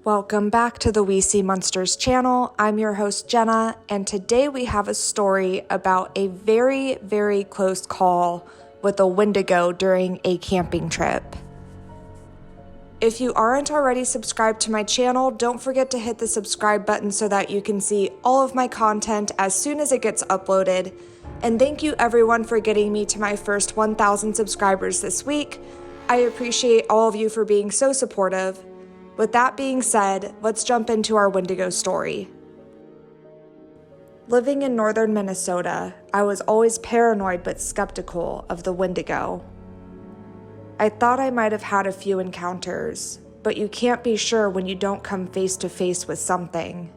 Welcome back to the We See Monsters channel. I'm your host Jenna, and today we have a story about a very, very close call with a Wendigo during a camping trip. If you aren't already subscribed to my channel, don't forget to hit the subscribe button so that you can see all of my content as soon as it gets uploaded. And thank you everyone for getting me to my first 1,000 subscribers this week. I appreciate all of you for being so supportive. With that being said, let's jump into our Wendigo story. Living in northern Minnesota, I was always paranoid but skeptical of the Wendigo. I thought I might have had a few encounters, but you can't be sure when you don't come face to face with something.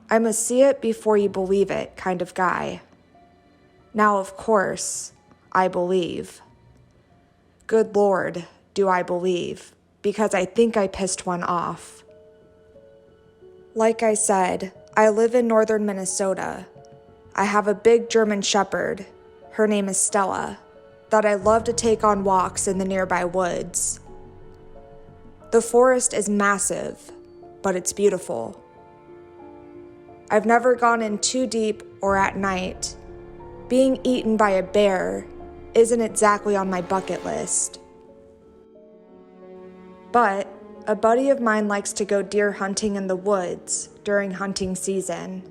I'm a see it before you believe it kind of guy. Now, of course, I believe. Good Lord, do I believe. Because I think I pissed one off. Like I said, I live in northern Minnesota. I have a big German Shepherd, her name is Stella, that I love to take on walks in the nearby woods. The forest is massive, but it's beautiful. I've never gone in too deep or at night. Being eaten by a bear isn't exactly on my bucket list. But a buddy of mine likes to go deer hunting in the woods during hunting season.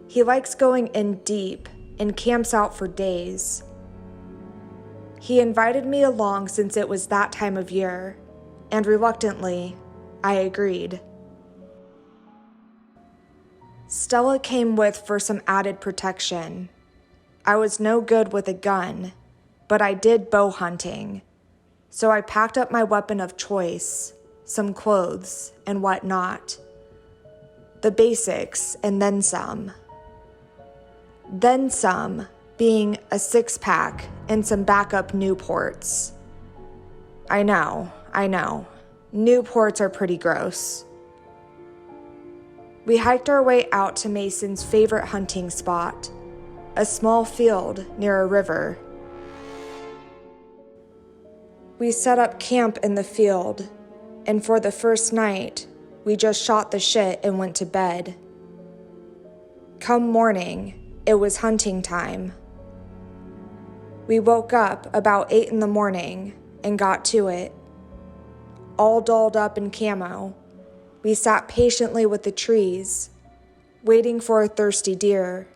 He likes going in deep and camps out for days. He invited me along since it was that time of year, and reluctantly, I agreed. Stella came with for some added protection. I was no good with a gun, but I did bow hunting. So I packed up my weapon of choice, some clothes, and whatnot. The basics, and then some. Then some being a 6-pack and some backup Newports. I know. Newports are pretty gross. We hiked our way out to Mason's favorite hunting spot, a small field near a river. We set up camp in the field, and for the first night, we just shot the shit and went to bed. Come morning, it was hunting time. We woke up about 8 in the morning and got to it. All dolled up in camo, we sat patiently with the trees, waiting for a thirsty deer.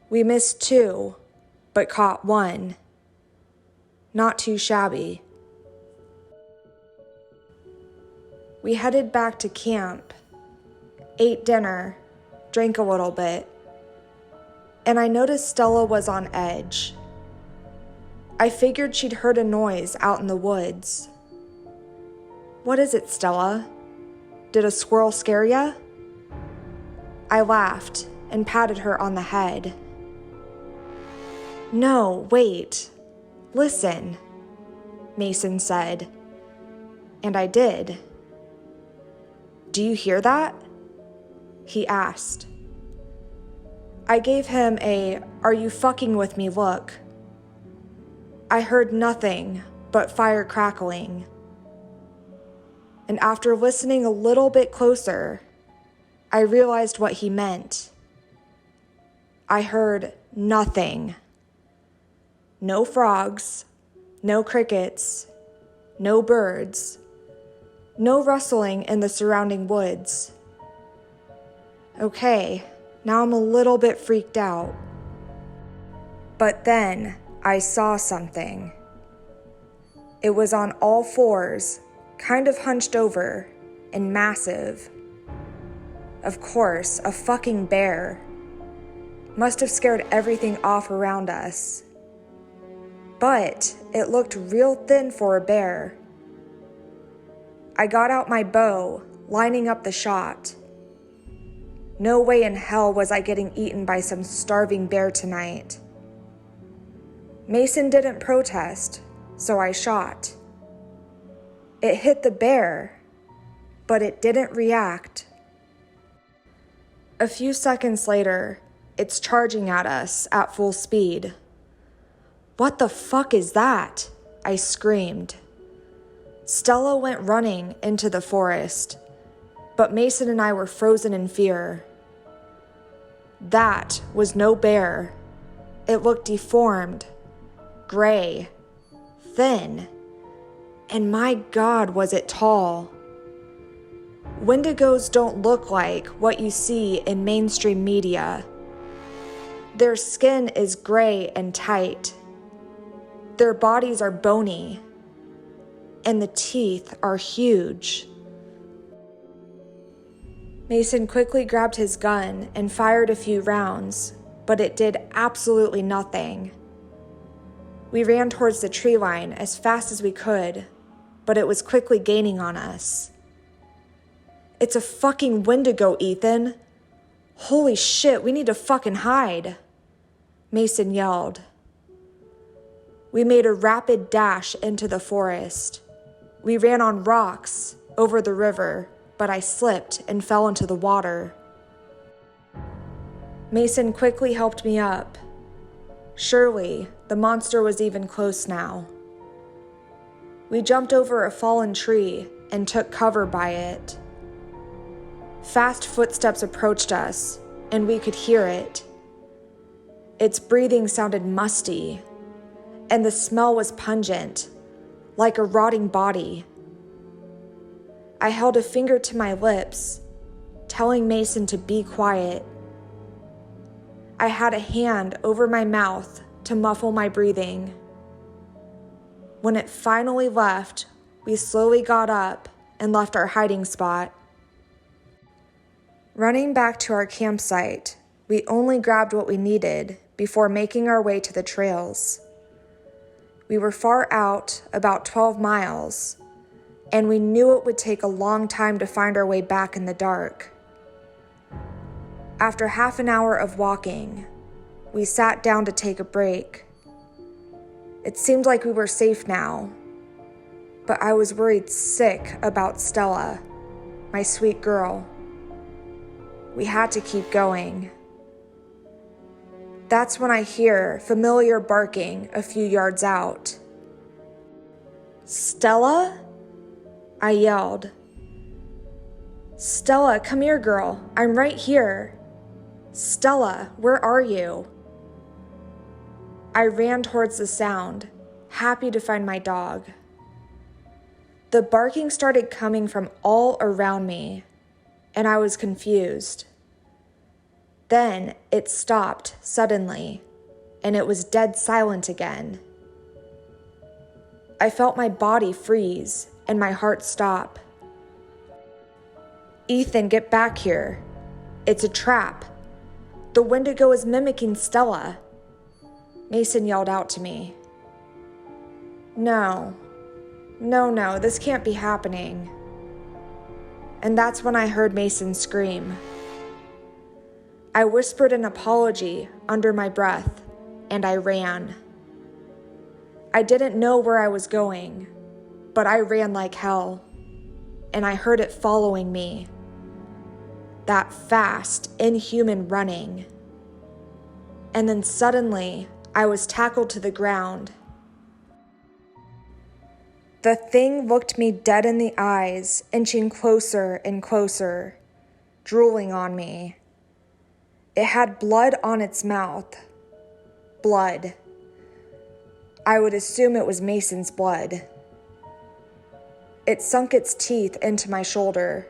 We missed 2, but caught 1. Not too shabby. We headed back to camp, ate dinner, drank a little bit, and I noticed Stella was on edge. I figured she'd heard a noise out in the woods. What is it, Stella? Did a squirrel scare ya? I laughed and patted her on the head. No, wait. Listen, Mason said, and I did. Do you hear that? He asked. I gave him a, "Are you fucking with me?" look. I heard nothing but fire crackling. And after listening a little bit closer, I realized what he meant. I heard nothing. No frogs, no crickets, no birds, no rustling in the surrounding woods. Okay, now I'm a little bit freaked out. But then I saw something. It was on all fours, kind of hunched over, and massive. Of course, a fucking bear. Must have scared everything off around us. But it looked real thin for a bear. I got out my bow, lining up the shot. No way in hell was I getting eaten by some starving bear tonight. Mason didn't protest, so I shot. It hit the bear, but it didn't react. A few seconds later, it's charging at us at full speed. What the fuck is that? I screamed. Stella went running into the forest, but Mason and I were frozen in fear. That was no bear. It looked deformed, gray, thin, and my God, was it tall. Wendigos don't look like what you see in mainstream media. Their skin is gray and tight. Their bodies are bony, and the teeth are huge. Mason quickly grabbed his gun and fired a few rounds, but it did absolutely nothing. We ran towards the tree line as fast as we could, but it was quickly gaining on us. It's a fucking Wendigo, Ethan. Holy shit, we need to fucking hide, Mason yelled. We made a rapid dash into the forest. We ran on rocks over the river, but I slipped and fell into the water. Mason quickly helped me up. Surely, the monster was even close now. We jumped over a fallen tree and took cover by it. Fast footsteps approached us, and we could hear it. Its breathing sounded musty, and the smell was pungent, like a rotting body. I held a finger to my lips, telling Mason to be quiet. I had a hand over my mouth to muffle my breathing. When it finally left, we slowly got up and left our hiding spot. Running back to our campsite, we only grabbed what we needed before making our way to the trails. We were far out, about 12 miles, and we knew it would take a long time to find our way back in the dark. After half an hour of walking, we sat down to take a break. It seemed like we were safe now, but I was worried sick about Stella, my sweet girl. We had to keep going. That's when I hear familiar barking a few yards out. "Stella?" I yelled. "Stella, come here, girl. I'm right here. Stella, where are you?" I ran towards the sound, happy to find my dog. The barking started coming from all around me, and I was confused. Then it stopped suddenly, and it was dead silent again. I felt my body freeze and my heart stop. "Ethan, get back here. It's a trap. The Wendigo is mimicking Stella," Mason yelled out to me. No, this can't be happening. And that's when I heard Mason scream. I whispered an apology under my breath, and I ran. I didn't know where I was going, but I ran like hell, and I heard it following me. That fast, inhuman running. And then suddenly, I was tackled to the ground. The thing looked me dead in the eyes, inching closer and closer, drooling on me. It had blood on its mouth. Blood. I would assume it was Mason's blood. It sunk its teeth into my shoulder.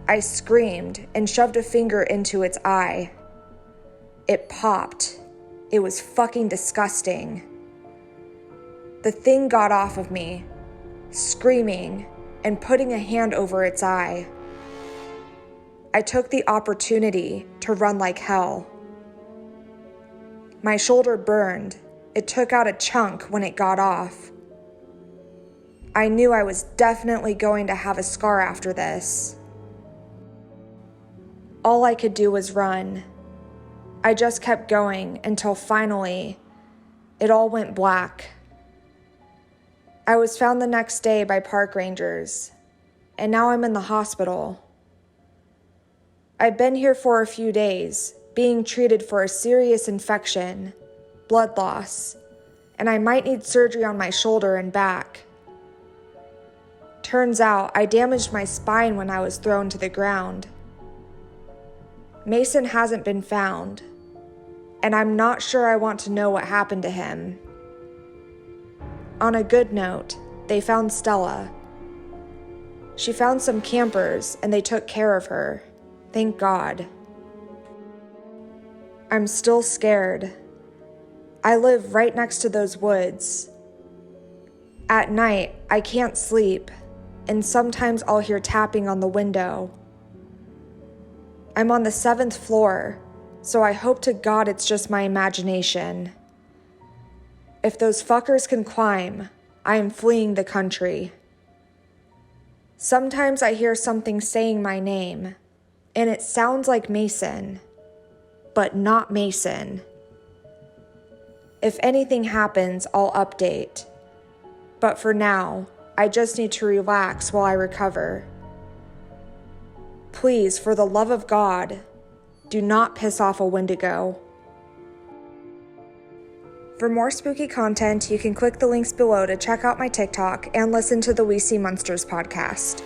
I screamed and shoved a finger into its eye. It popped. It was fucking disgusting. The thing got off of me, screaming and putting a hand over its eye. I took the opportunity to run like hell. My shoulder burned. It took out a chunk when it got off. I knew I was definitely going to have a scar after this. All I could do was run. I just kept going until finally, it all went black. I was found the next day by park rangers, and now I'm in the hospital. I've been here for a few days, being treated for a serious infection, blood loss, and I might need surgery on my shoulder and back. Turns out I damaged my spine when I was thrown to the ground. Mason hasn't been found, and I'm not sure I want to know what happened to him. On a good note, they found Stella. She found some campers, and they took care of her. Thank God. I'm still scared. I live right next to those woods. At night, I can't sleep, and sometimes I'll hear tapping on the window. I'm on the 7th floor, so I hope to God it's just my imagination. If those fuckers can climb, I am fleeing the country. Sometimes I hear something saying my name, and it sounds like Mason, but not Mason. If anything happens, I'll update. But for now, I just need to relax while I recover. Please, for the love of God, do not piss off a Wendigo. For more spooky content, you can click the links below to check out my TikTok and listen to the We See Monsters podcast.